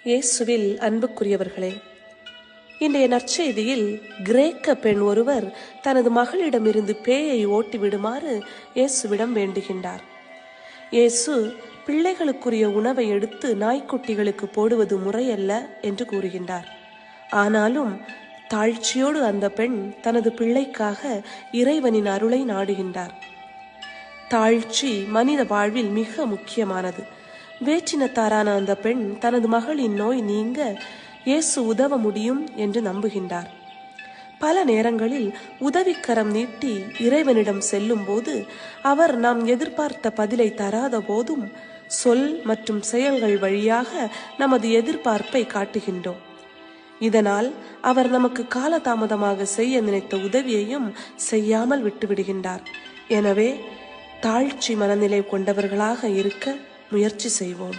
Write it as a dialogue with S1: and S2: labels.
S1: இயேசுவில் அன்புக்குரியவர்களே, இன்றைய நற்செய்தியில் கிரேக்க பெண் ஒருவர் தனது மகளிடமிருந்து பேயை ஓட்டிவிடுமாறு இயேசுவிடம் வேண்டுகின்றார். இயேசு பிள்ளைகளுக்குரிய உணவை எடுத்து நாய்க்குட்டிகளுக்கு போடுவது முறையல்ல என்று கூறுகின்றார். ஆனாலும் தாழ்ச்சியோடு அந்த பெண் தனது பிள்ளைக்காக இறைவனின் அருளை நாடுகின்றார். தாழ்ச்சி மனித வாழ்வில் மிக முக்கியமானது. வேற்றினத்தாரான அந்த பெண் தனது மகளின் நோய் நீங்க இயேசு உதவ முடியும் என்று நம்புகின்றார். பல நேரங்களில் உதவிக்கரம் நீட்டி இறைவனிடம் செல்லும் போது அவர் நாம் எதிர்பார்த்த பதிலை தராத போதும் சொல் மற்றும் செயல்கள் வழியாக நமது எதிர்பார்ப்பை காட்டுகின்றோம். இதனால் அவர் நமக்கு காலதாமதமாக செய்ய நினைத்த உதவியையும் செய்யாமல் விட்டுவிடுகின்றார். எனவே தாழ்ச்சி மனநிலை கொண்டவர்களாக இருக்க முயற்சி செய்வோம்.